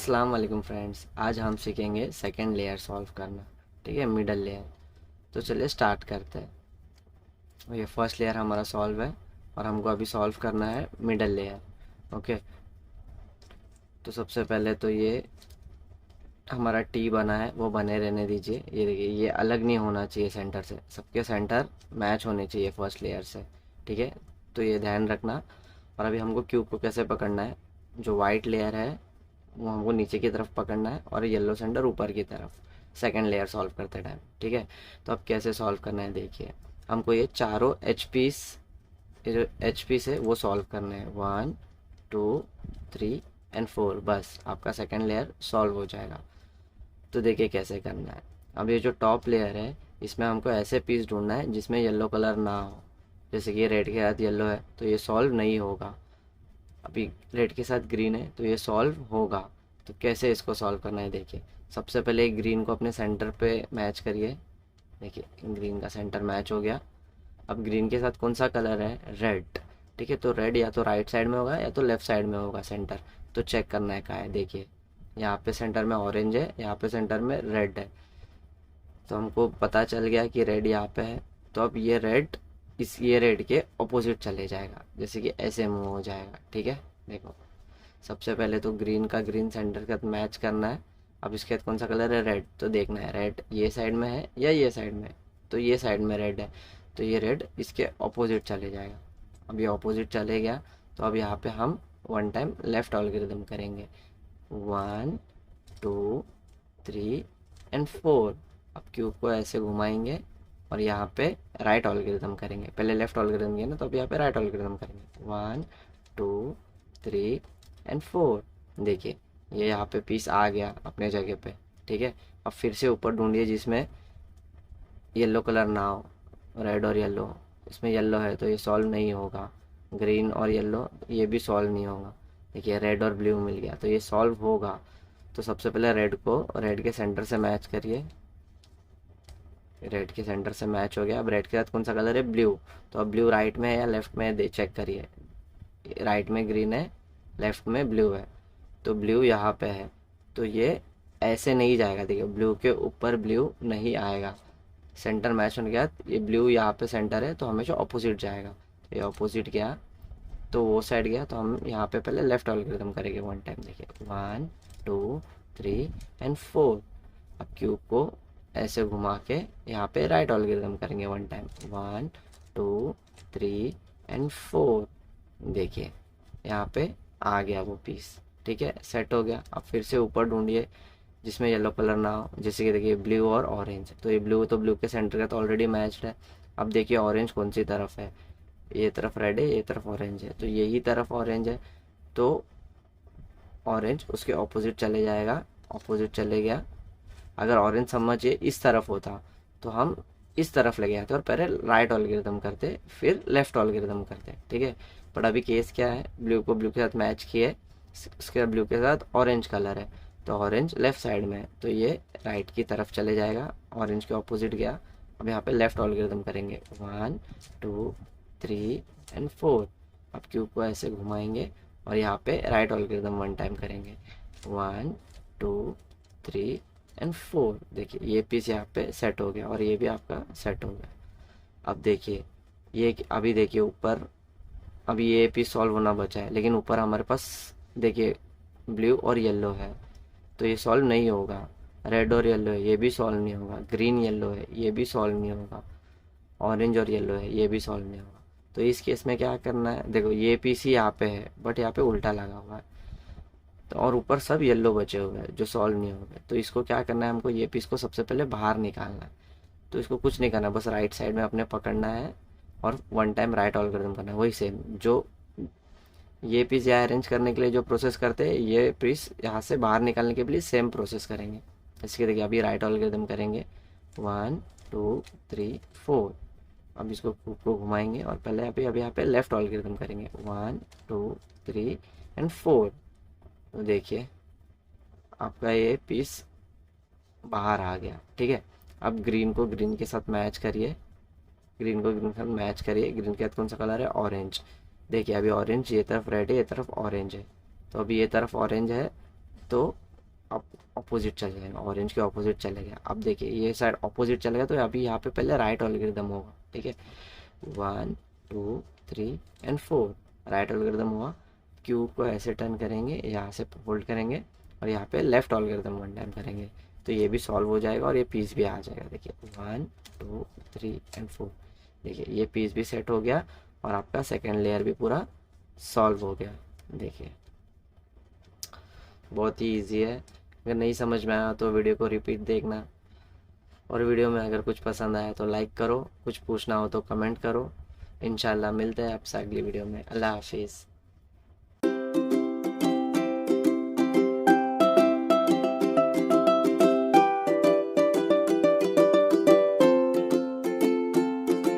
अस्सलाम वालेकुम फ्रेंड्स। आज हम सीखेंगे सेकंड लेयर सॉल्व करना। ठीक है, मिडल लेयर। तो चलिए स्टार्ट करते हैं। ये फर्स्ट लेयर हमारा सॉल्व है और हमको अभी सॉल्व करना है मिडल लेयर। ओके, तो सबसे पहले तो ये हमारा टी बना है वो बने रहने दीजिए। ये देखिए, ये अलग नहीं होना चाहिए सेंटर से, सबके सेंटर मैच होने चाहिए फर्स्ट लेयर से। ठीक है, तो ये ध्यान रखना। और अभी हमको क्यूब को कैसे पकड़ना है, जो वाइट लेयर है वो हमको नीचे की तरफ पकड़ना है और येलो सेंटर ऊपर की तरफ, सेकंड लेयर सॉल्व करते टाइम। ठीक है, तो अब कैसे सॉल्व करना है देखिए। हमको ये चारों एच पी से वो सॉल्व करने हैं, 1 2 3 एंड 4। बस आपका सेकंड लेयर सॉल्व हो जाएगा। तो देखिए कैसे करना है। अब ये जो टॉप लेयर है इसमें हमको ऐसे पीस ढूंढना है जिसमें येलो कलर ना हो। जैसे कि ये रेड के साथ येलो है तो ये सॉल्व नहीं होगा। अभी रेड के साथ ग्रीन है तो ये सॉल्व होगा। तो कैसे इसको सॉल्व करना है देखिए। सबसे पहले ग्रीन को अपने सेंटर पे मैच करिए। देखिए ग्रीन का सेंटर मैच हो गया। अब ग्रीन के साथ कौन सा कलर है, रेड। ठीक है, तो रेड या तो राइट साइड में होगा या तो लेफ्ट साइड में होगा सेंटर। तो चेक करना है कहाँ है। देखिए यहाँ पे सेंटर में ऑरेंज है, यहाँ पे सेंटर में रेड है। तो हमको पता चल गया कि रेड यहाँ पे है। तो अब ये रेड ये रेड के ऑपोजिट चले जाएगा, जैसे कि ऐसे मूव हो जाएगा। ठीक है, देखो सबसे पहले तो ग्रीन का ग्रीन सेंटर के साथ मैच करना है। अब इसके बाद कौन सा कलर है, रेड। तो देखना है रेड ये साइड में है या ये साइड में है। तो ये साइड में रेड है, तो ये रेड इसके ऑपोजिट चले जाएगा। अब ये ऑपोजिट चले गया तो अब यहाँ पे हम वन टाइम लेफ्ट एल्गोरिथम करेंगे, 1 2 3 एंड 4। अब क्यूब को ऐसे घुमाएंगे और यहाँ पे राइट एल्गोरिथम करेंगे। पहले लेफ्ट एल्गोरिथम किया ना, तो अब यहाँ पे राइट एल्गोरिथम करेंगे, 1 2 3 एंड 4। देखिए ये यहाँ पे पीस आ गया अपने जगह पे। ठीक है, अब फिर से ऊपर ढूंढिए जिसमें येलो कलर ना हो, रेड और येलो। इसमें येलो है तो ये सॉल्व नहीं होगा। ग्रीन और येलो ये भी सॉल्व नहीं होगा। देखिए रेड और ब्लू मिल गया तो ये सॉल्व होगा। तो सबसे पहले रेड को रेड के सेंटर से मैच करिए। रेड के सेंटर से मैच हो गया। अब रेड के साथ कौन सा कलर है, ब्लू। तो अब ब्लू राइट में है या लेफ्ट में है चेक करिए। राइट में ग्रीन है, लेफ्ट में ब्लू है। तो ब्लू यहाँ पे है तो ये ऐसे नहीं जाएगा। देखिए ब्लू के ऊपर ब्लू नहीं आएगा। सेंटर मैच होने के बाद ये ब्लू यहाँ पे सेंटर है तो हमेशा ऑपोजिट जाएगा। तो ये ऑपोजिट गया तो वो साइड गया, तो हम यहाँ पे पहले लेफ्ट एल्गोरिथम करेंगे वन टाइम। देखिए 1 2 3 एंड 4। अब क्यूब को ऐसे घुमा के यहाँ पे राइट एल्गोरिथम करेंगे वन टाइम, 1 2 3 एंड 4। देखिए यहाँ पे आ गया वो पीस। ठीक है, सेट हो गया। अब फिर से ऊपर ढूंढिए जिसमें येलो कलर ना हो। जैसे कि देखिए ब्लू और ऑरेंज, तो ये ब्लू तो ब्लू के सेंटर का तो ऑलरेडी मैच्ड है। अब देखिए ऑरेंज कौन सी तरफ है, ये तरफ रेड है, ये तरफ ऑरेंज है, तो यही तरफ ऑरेंज है। तो ऑरेंज उसके ऑपोजिट चले जाएगा। ऑपोजिट चले गया। अगर ऑरेंज समझिए इस तरफ होता तो हम इस तरफ ले आते और पहले राइट एल्गोरिथम करते फिर लेफ्ट एल्गोरिथम करते। ठीक है, बट अभी केस क्या है, ब्लू को ब्लू के साथ मैच किए, उसके बाद ब्लू के साथ ऑरेंज कलर है तो ऑरेंज लेफ्ट साइड में है तो ये राइट की तरफ चले जाएगा। ऑरेंज के ऑपोजिट गया। अब यहाँ पे लेफ्ट एल्गोरिथम करेंगे, 1 2 3 एंड 4। अब क्यूब को ऐसे घुमाएंगे और यहाँ पे राइट एल्गोरिथम वन टाइम करेंगे, 1 2 3 एंड 4। देखिए ये पीस यहाँ पे सेट हो गया और ये भी आपका सेट हो गया। अब देखिए ये अभी देखिए ऊपर अभी ये पीस सॉल्व होना बचा है, लेकिन ऊपर हमारे पास देखिए ब्लू और येलो है तो ये सॉल्व नहीं होगा। रेड और येलो है ये भी सॉल्व नहीं होगा। ग्रीन येलो है ये भी सॉल्व नहीं होगा। ऑरेंज और येलो है ये भी सॉल्व नहीं होगा। तो इस केस में क्या करना है, देखो ये पीस ही यहाँ पे है बट यहाँ पे उल्टा लगा हुआ है तो, और ऊपर सब येलो बचे हुए हैं जो सॉल्व नहीं हो गए। तो इसको क्या करना है, हमको ये पीस को सबसे पहले बाहर निकालना है। तो इसको कुछ नहीं करना, बस राइट साइड में अपने पकड़ना है और वन टाइम राइट एल्गोरिथम करना है। वही सेम जो ये पीस यहाँ अरेंज करने के लिए जो प्रोसेस करते हैं, ये पीस यहाँ से बाहर निकालने के लिए सेम प्रोसेस करेंगे। इसके देखिए अभी राइट एल्गोरिथम करेंगे, 1 2 3 4। अब इसको खूब को घुमाएंगे और पहले अभी अभी यहाँ पे लेफ्ट एल्गोरिथम करेंगे, 1 2 3 एंड 4। तो देखिए आपका ये पीस बाहर आ गया। ठीक है, अब ग्रीन को ग्रीन के साथ मैच करिए। ग्रीन को ग्रीन के साथ मैच करिए। ग्रीन के साथ कौन सा कलर है, ऑरेंज। देखिए अभी ऑरेंज ये तरफ रेड है, ये तरफ ऑरेंज है। तो अभी ये तरफ ऑरेंज है तो अपोजिट चले जाएगा, ऑरेंज के अपोजिट चले गया। अब देखिए ये साइड अपोजिट चले गया, तो अभी यहाँ पे पहले राइट एल्गोरिदम होगा, ठीक है। 1 2 3 एंड 4 राइट एल्गोरिदम हुआ। क्यू को ऐसे टर्न करेंगे, यहाँ से होल्ड करेंगे और यहाँ पे लेफ्ट एल्गोरिदम 1 टाइम करेंगे, तो ये भी सॉल्व हो जाएगा और ये पीस भी आ जाएगा। देखिए 1 2 3 एंड 4, देखिए ये पीस भी सेट हो गया और आपका सेकेंड लेयर भी पूरा सॉल्व हो गया। देखिए बहुत ही ईजी है। अगर नहीं समझ में आया तो वीडियो को रिपीट देखना, और वीडियो में अगर कुछ पसंद आया तो लाइक करो, कुछ पूछना हो तो कमेंट करो। इंशाल्लाह मिलते हैं आपसे अगली वीडियो में। अल्लाह हाफिज़।